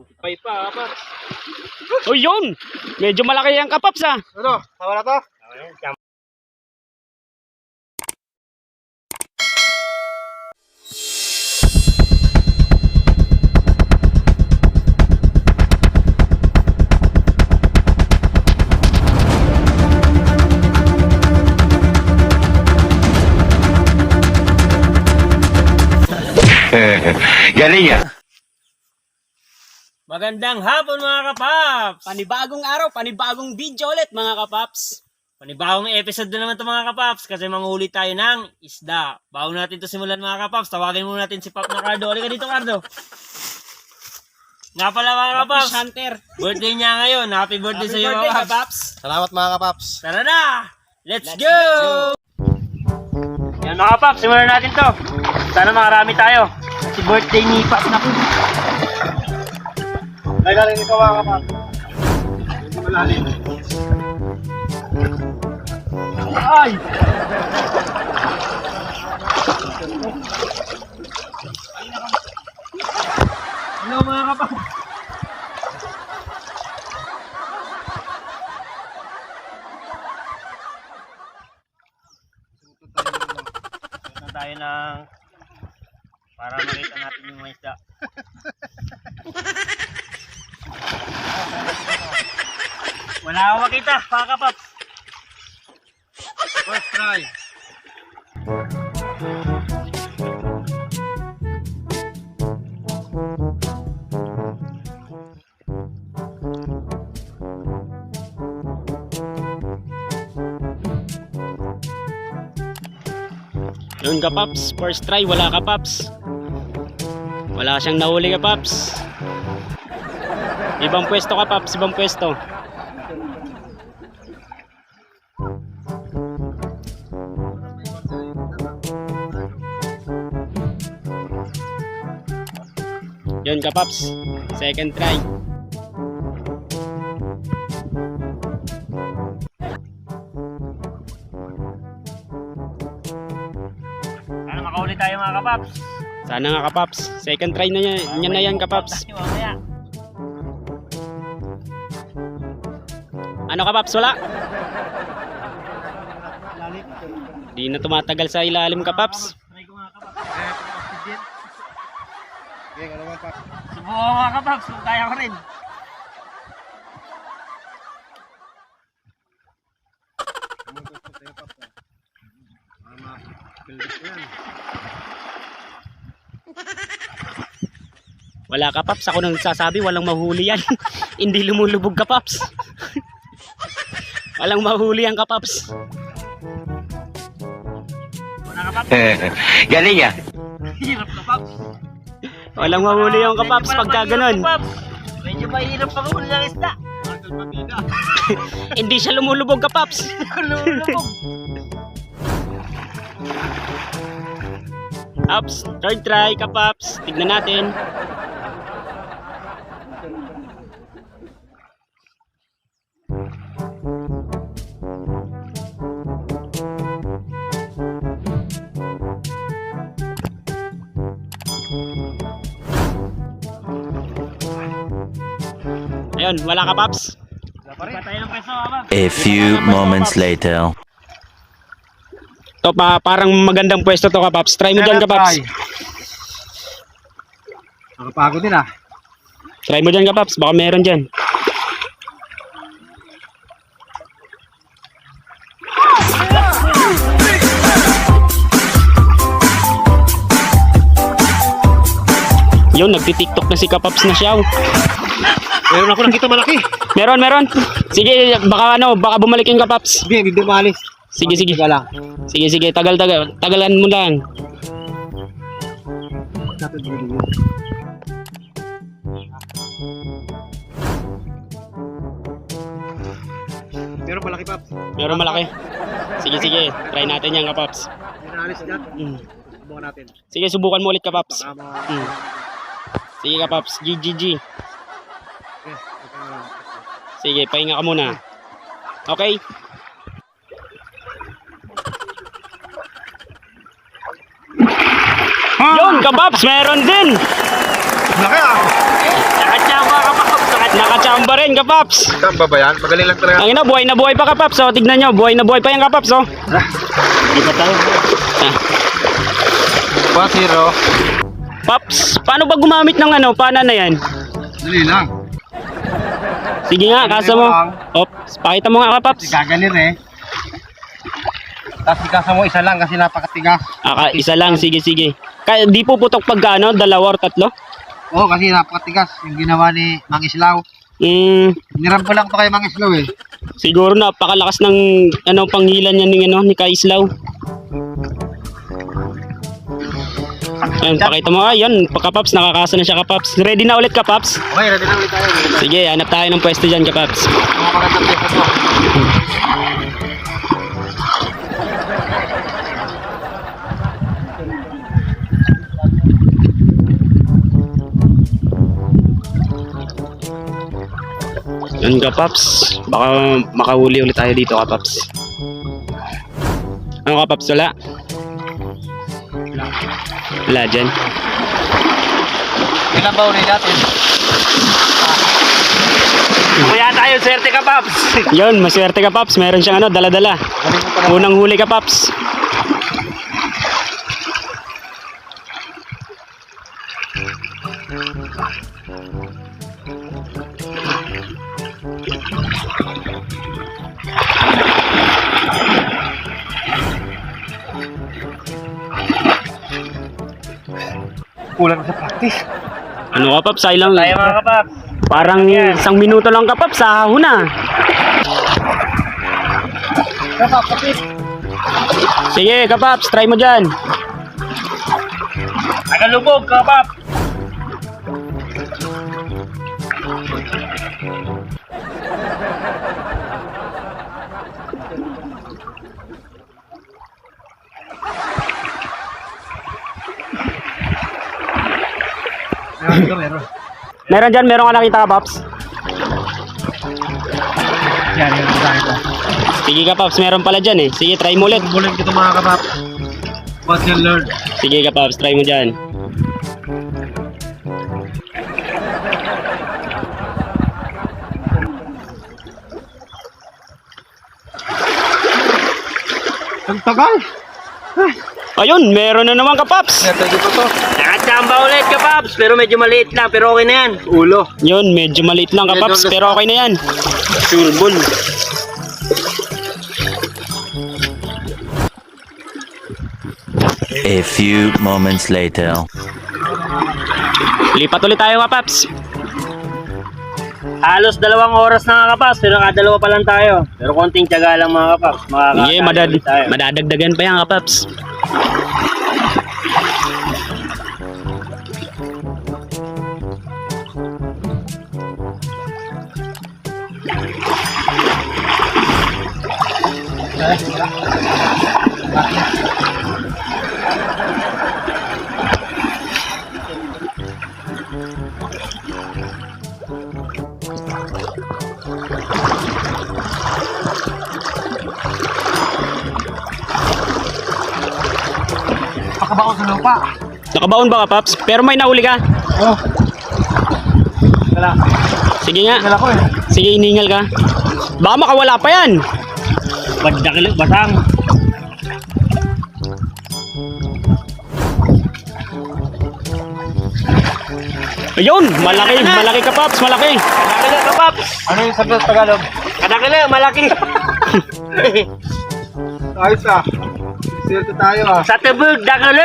Lupay pa, kapaps. O yun! Medyo malaki ang kapaps ah. Ano? Tawa na to? Galing yan. Magandang hapon mga kapaps! Panibagong araw, panibagong video ulit mga kapaps. Panibagong episode na naman ito mga kapaps kasi manghuli tayo ng isda. Bago natin ito simulan mga kapaps, tawagin muna natin si Pap na Cardo. Halika dito Cardo. Nga pala mga kapaps, Fish hunter. birthday niya ngayon. Happy birthday sa iyo mga kapaps. Salamat mga kapaps. Tara na! Let's go! Yan mga kapaps, simulan natin to. Sana makarami tayo. Si birthday ni Pap na po. Ay, galing ito mga kapaps. Hindi malalim. Ay! Hello mga kapaps. Tayo ng para makita natin yung mga isda. Wala akong makita, mga kapaps. First try. Yun kapaps, first try, wala kapaps. Wala siyang nahuli kapaps. Ibang pwesto kapaps, ibang pwesto. Yun kapaps, second try. Sana makahuli tayo mga kapaps. Sana nga kapaps, second try na yan na yan kapaps. Mamaya. Ano kapaps, wala? Di na tumatagal sa ilalim kapaps. Try ko mga kapaps. Okay, ano mga kapaps? Subukan mga kapaps, kung kaya ko rin. Gusto tayo kapaps. Pilbit ko yan. Wala kapaps, ako nang nagsasabi, walang mahuli yan. Hindi lumulubog kapaps. Walang mahuli ang kapaps. Mga kapaps, Galing yan. hirap kapaps. Walang mahuli yung kapaps pagka ganun. Medyo mahirap panghuli ng isda. Hindi siya lumulubog kapaps. Lulubog. Ups, third try kapaps. Tignan natin. Ayun, wala kapaps. Patay ng preso kapaps. A few moments later. To parang magandang pwesto to kapaps. Try mo dyan kapaps. Nakapagod din ah. Try mo dyan kapaps, baka meron dyan. Yun, nagti-tiktok na si kapaps na siyaw. Meron ako nakita malaki. Meron. Sige, baka bumalik yung kapaps. Hindi maalis. Sige. Teka lang. Sige, tagalan mo lang. Meron malaki paps. Meron malaki. Sige, try natin yan kapaps. May naalis dyan. Subukan natin. Sige, subukan mo ulit kapaps. Baka mga... Sige kapaps, GGG. Okay, teka lang. Sige, pahinga ka muna. Okay? Yun, kapaps, meron din. Laki ah! Nakachamba ka pa, Paps. Nakachamba rin kapaps. Tamba ba yan? Magaling lang talaga. Ang ina, buhay na buhay pa kapaps. Oh, tignan nyo, buhay na buhay pa yung kapaps. Oh. Di ba tayo? Ah. 1-0. Paps, paano ba gumamit ng ano? Paano na yan? Dali lang. Sige nga, kasa mo. Ops, pakita mo nga kapaps. Gaganin eh. Tapos ikasa mo isa lang kasi napakatigas. Isa lang, sige. Kaya di po putok pag ano, 2 or 3? Oo, kasi napakatigas yung ginawa ni Mang Islaw. Niram ko lang to kay Mang Islaw eh. Siguro napakalakas ng ano panghilan niya ni Kaislaw. Ayun, pakita mo. Ayun, kapaps, nakakasa na siya kapaps. Ready na ulit kapaps? Okay, ready na ulit tayo. Sige, hanap tayo ng pwesto dyan kapaps. Mga magandang pwesto to. Yun kapaps, baka makahuli ulit tayo dito kapaps. Ano kapaps, wala? Wala dyan. Ilan ba ulit natin? Kaya tayo, swerte ka, Paps. Yun, maswerte kapaps, meron siyang ano, dala-dala. Unang huli kapaps. Kulang sa practice. Ano kapaps, sayang. Tayo mga kapaps. Parang 1 minuto lang kapaps, sa huna. Sige kapaps, try mo dyan. Nagalubog, kapaps. Meron. Meron dyan, meron ka nakita kapaps? Yan, yung ito. Sige kapaps, meron pala dyan eh. Sige, try mo ulit. Bulan kita mga kapap. Watch and learn. Sige kapaps, try mo dyan. Ang tagal. Ayun, meron na naman kapaps. Ito dito to. Nakachamba ulit, kapaps. Pero medyo maliit lang, pero okay na yan. Ulo. Yun, medyo maliit lang kapaps, pero okay na yan. Sulbol. A few moments later. Lipat ulit tayo kapaps. Halos 2 oras na nga, kapaps. Pero nakadalawa pa lang tayo. Pero konting tiyaga lang mga kapaps. Sige, madadagdagan pa yan kapaps. Pakabaon sa lupa. Nakabaon ba kapaps? Pero may nahuli ka. Oh. Wala. Sige nga. Wala ko eh. Sige, iningal ka. Baka makawala pa yan. Badakil, basang. Ayun, malaki kapaps, malaki. Kadakil, kapaps. Ano yung sabi sa Tagalog? Kadakil, malaki. Ayos ah. Swerte tayo ah. Sa tubig, dakil.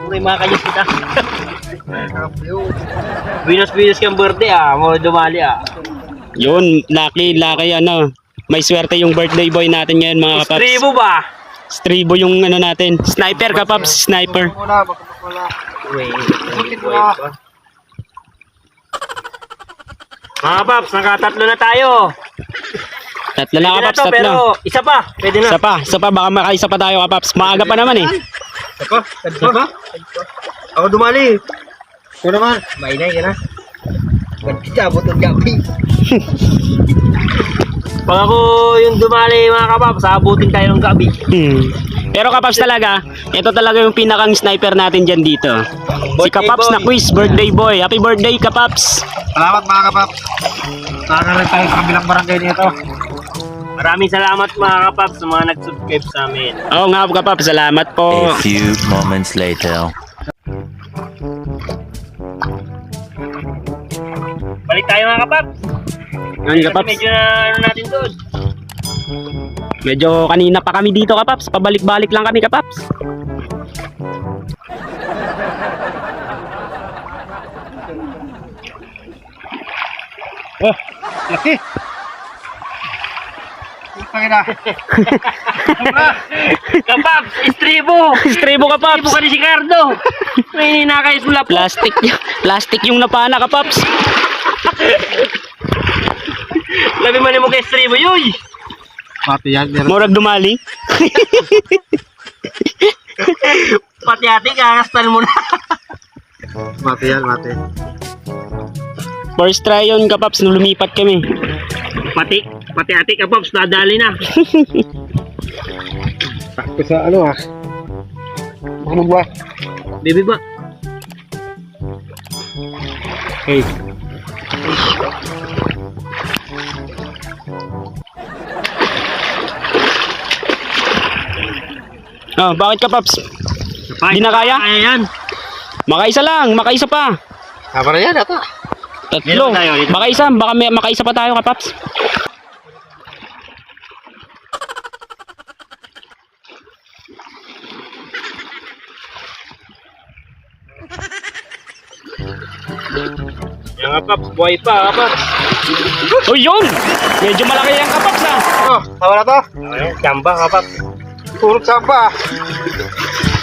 Uy, mga kanyos kita. Binos kang birthday mo dumali Yun, lucky ano. May swerte yung birthday boy natin ngayon mga kapaps. Tribo ba? Stribo yung ano natin. Sniper kapaps, sniper. Wala, wala. Wait. Mga paps, nakatatlo na tayo. Tatlo na Pwede na kapaps, to, pero tatlo. isa pa. Pwede na. Isa pa, baka makaisa pa tayo kapaps. Maaga pa naman eh. Ako? Ako ba? Ako dumali. Ito naman. Mainay ka na. Ba't kita butong gabi? Pag ako yung dumali mga kapaps, abutin tayo ng gabi. Pero kapaps talaga, ito talaga yung pinakang sniper natin dyan dito. Si Kapaps na quiz, birthday boy. Happy birthday, Kapaps. Salamat mga kapaps. Nakakarap tayo sa kabilang barangay nito. Maraming salamat mga kapaps sa mga nag-subscribe sa amin. Oo nga, Kapaps. Salamat po. A few moments later. Balik tayo mga kapaps. Yan, Kasi Kapaps. medyo na ano natin doon. Medyo kanina pa kami dito, Kapaps. Pabalik-balik lang kami, Kapaps. Oh, laki. Pangina. Kapaps, istribo! Istribo, Kapaps. Istribo ka ni si Cardo. May ninakais mula po. Plastic yung napana, Kapaps. Labi man mo kay istribo, yoy! Mati yan. Murag dumali. Pati ate, kakastan mo na. Mati yan, mati. First try yun, Kapaps, nung lumipat kami. Pati ate, kapaps, nadali na. Sakto sa ano ah. Bumog ba? Baby ba? Hey. Oh, bakit, Kapaps? Di na kaya? Kaya yan. Makaisa lang, makaisa pa. Tama na yan, ata. Tatlo. Meron tayo dito. Makaisa, baka makaisa pa tayo, Kapaps. Yan kapaps, buhay pa kapaps. Oh, yun! Medyo malaki yung Kapaps, ha? Oh, tama na to. Ayun, tsamba kapaps. Puro samba.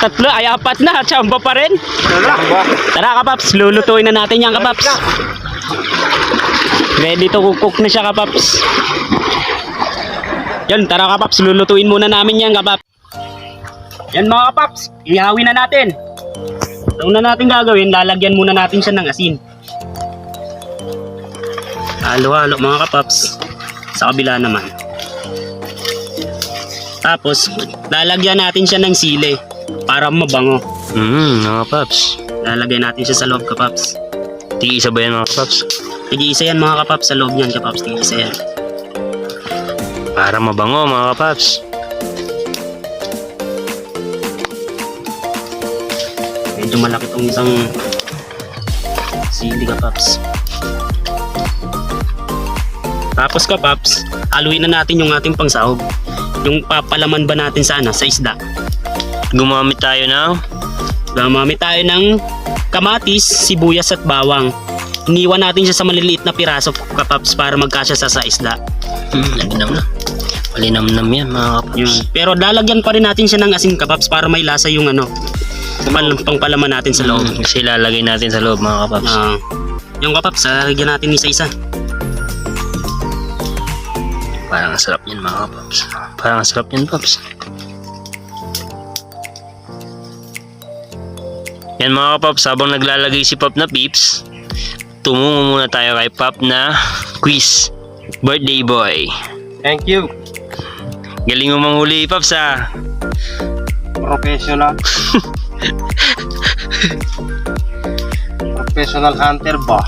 Tatlo, ay apat na. Tsamba pa rin. Samba. Tara, Kapaps. Lulutuin na natin yan, Kapaps. Ready to cook na siya, Kapaps. Yan, tara, Kapaps. Lulutuin muna namin yan, Kapaps. Yan, mga Kapaps. Ihawin na natin. Ang una natin gagawin, lalagyan muna natin siya ng asin. Halo-halo, mga Kapaps. Sa kabila naman. Tapos, lalagyan natin siya ng sili para mabango. Mga paps. Lalagyan natin siya sa loob, Kapaps. Tig-isa ba yan mga kapaps? Tig-isa yan, mga Kapaps, sa loob niyan, Kapaps. Tig-isa yan. Para mabango mga kapaps. Medyo malaki tong isang sili, Kapaps. Tapos, Kapaps, haluin na natin yung ating pangsahog. Yung papalaman ba natin sana sa isda. Gumamit tayo ng Gamamit tayo ng kamatis, sibuyas at bawang. Iniwan natin siya sa maliliit na piraso, Kapaps, para magkasya sa isda. Laminam na. Malinamnam yan mga kapaps. Yun. Pero lalagyan pa rin natin siya ng asin, Kapaps, para may lasa yung pangpalaman natin sa loob. Kasi lalagay natin sa loob mga kapaps. Yung Kapaps, lagyan natin isa-isa. Parang ang sarap yan mga kapaps. Parang ang sarap yan paps. Yan mga kapaps, habang naglalagay si Pop na Pips, tumungo muna tayo kay Pop na quiz. Birthday boy. Thank you. Galing mo manghuli Pops ha. Professional. Professional hunter ba?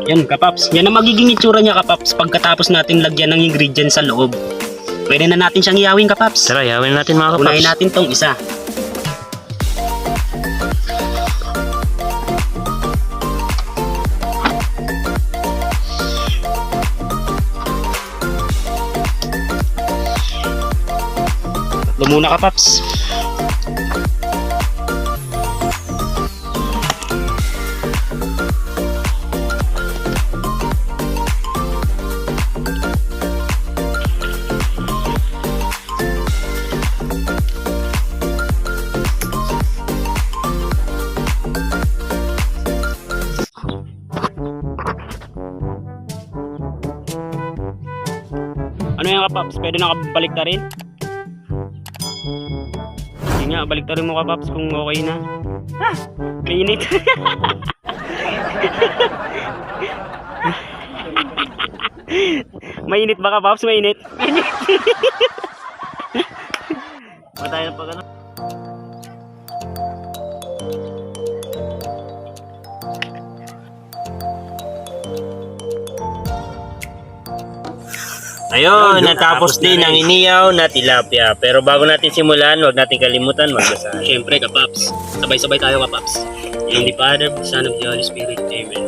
Yan, Kapaps. Yan ang magiging itsura niya, Kapaps, pagkatapos natin lagyan ng ingredients sa loob. Pwede na natin siyang ihawin, Kapaps. Tara, yawin natin mga kapaps. Unahin natin tong isa. Tatlo muna, Kapaps. Ano yan, Kapaps? Pwede na kabalik na rin? Yun nga, balik rin mo kapaps kung okay na. Mainit. Mainit ba kapaps? Mainit? Patay na pag ano. Ayun, natapos din ang iniyaw na tilapia. Pero bago natin simulan, huwag natin kalimutan magdasal. Siyempre kapaps, sabay-sabay tayo kapaps. In the Father, Son of the Holy Spirit. Amen.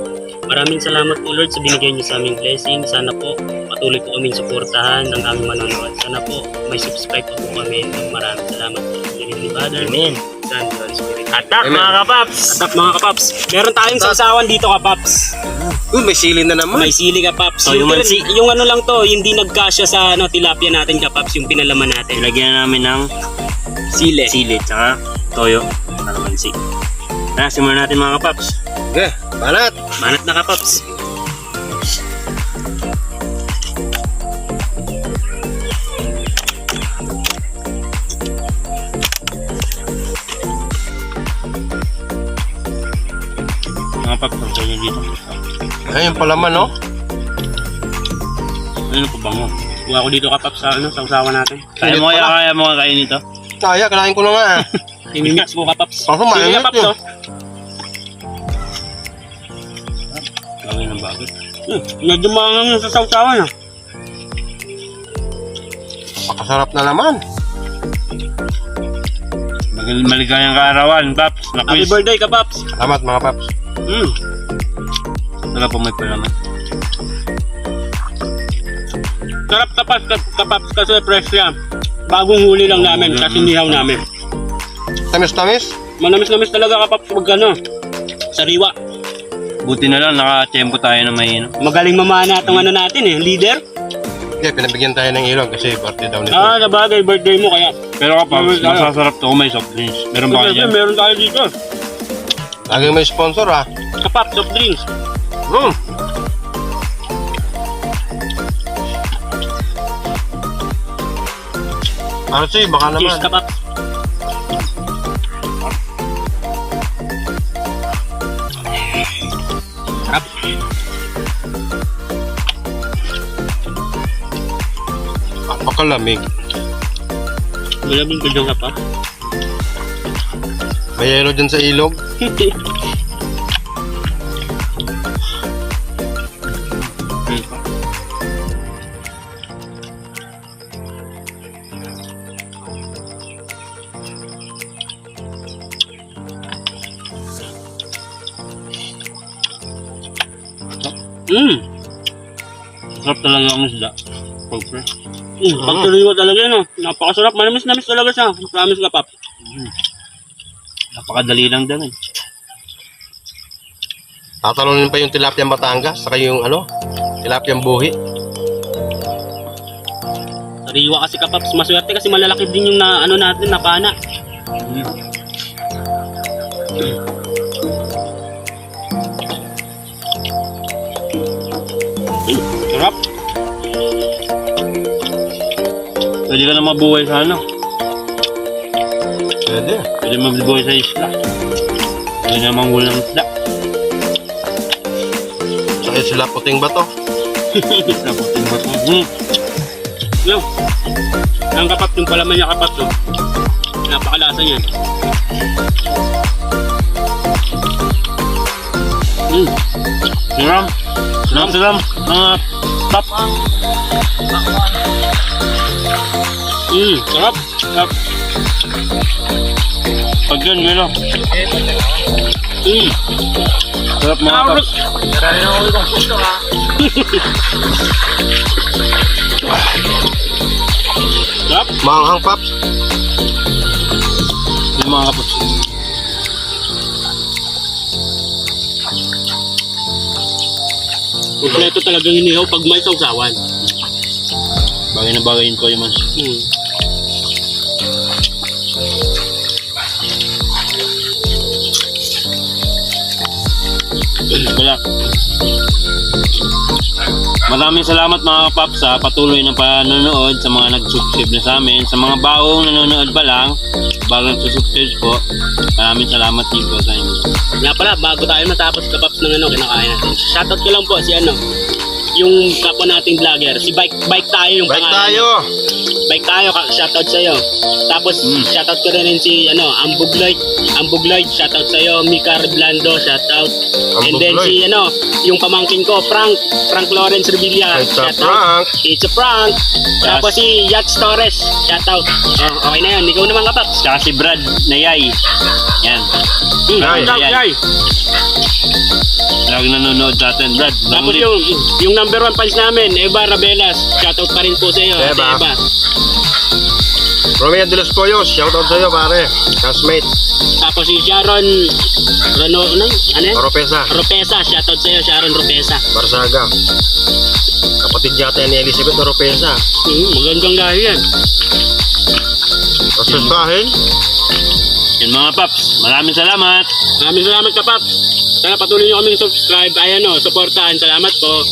Maraming salamat po Lord sa binigay niyo sa aming blessing. Sana po patuloy po kaming suportahan ng aming manonood. Sana po may subscribe po kami. Maraming salamat po. In the Father, Amen. Son of the Holy Spirit. Attack mga kapaps! Atap mga kapaps. Meron tayong sausawan dito kapaps. May sili na naman. May sili kapaps. So, yung mansi. Yung ano lang to, hindi nagkasya sa ano, tilapia natin kapaps, yung pinalaman natin. Ilagyan na namin ng Sili. sili tsaka toyo. Kalamansi. Tara, simulan natin mga kapaps. Okay, banat. Manat na kapaps. Mga kapaps, ang nyo dito. Ayun palaman, no? Ano po bango? Kuha ko dito kapaps sa ano, sausawan natin. Kaya mo kainin ito? Kaya, kalahin ko na nga. I-mix mo kapaps. Kaso Sili mainit kapaps yun. oh. Gawin ng bagay. Medyo maangang yung sa sausawan ah. Pakasarap na naman. Maligayang kaarawan, Paps. Happy birthday kapaps. Salamat mga paps. Wala po may palaman. Sarap kapaps kasi fresh yan. Bagong huli lang namin kasi nihaw namin. Tamis-tamis. Manamis-namis talaga kapaps pag ano, sariwa. Buti na lang, naka-tempo tayo na may ino. Magaling mamana itong ano natin eh, leader. Okay, pinabigyan tayo ng ilog kasi birthday daw nito. Ah, nabagay, birthday mo kaya. Pero Paps, masasarap to kung may soft drinks. Meron ba kayo dyan? Meron tayo dito. Laging may sponsor, ha? Kapaps, soft drinks. Archie, baka naman. Cheers kapaps. Sarap. Napakalamig. Malamig ka dyan kapaps. May yelo dyan sa ilog. Sarap talaga ang isda. Pag fresh. Pagturiwa talaga yun oh. Napakasarap. Manamis-namis talaga siya. Promise kapaps. Napakadali lang din eh. Tatalunin pa yung tilapia Batangas, saka yung tilapia buhi. Sariwa kasi kapaps. Maswerte kasi malalaki din yung na, ano natin, napana. Sarap. Pwede ka na mabuhay sa ano. Pwede. Pwede mabuhay sa isla. Pwede na manggulang isda. Saka sila puting bato. Isla po tingnan mo. Yo. Ang kapaps, yung palaman niya kapaps oh. Napakalasa niyan. Siram. Siram. Mga top. Sarap. Sarap. Pag yun, gano'n. Sarap mga Paps. Sarap. Manghang paps. Yung mga Paps. Kompleto talagang inihaw pag may sausawan. Bagay na bagayin ko yung mas. Wala. Maraming salamat mga kapaps sa patuloy na panonood, sa mga nag-subscribe na sa amin, sa mga bagong nanonood pa lang, bagong subscribe po. Maraming salamat din po sa inyo. Nga pala, bago tayo matapos kapaps ng kinakain natin. Shoutout ko lang po si yung kapwa nating vlogger. Si Bike tayo yung Bike pangalan. tayo. Bike tayo, shoutout sa'yo. Tapos, shoutout ko rin si, Ambug Lloyd, shoutout sa'yo. Mika Reblando, shoutout. And then Ambug si, yung pamangkin ko, Frank Lawrence Revilla, It's a shoutout. prank. It's a prank. Tapos si Yats Torres, shoutout. Oh, okay na yun, ikaw naman kapaps. Tsaka si Brad Nayay. Yan. Yay. Yay. Lagi nanonood sa atin, Brad. Tapos yung number 1 fans namin, Eva Rabelas, shoutout pa rin po sa iyo. Eva. Eva. Romeo de los Coyos, shoutout sa'yo pare. Classmate. Tapos si Sharon ano yan? Oropesa. Ropesa, shoutout sa iyo, Sharon Ropesa. Barsaga. Kapatid yata ni Elizabeth Oropesa. Magandang gahi yan. Pasustahin. Yan mga paps, maraming salamat. Maraming salamat ka, Paps. Sana patuloy nyo kami subscribe. Ayan supportahan. Salamat po.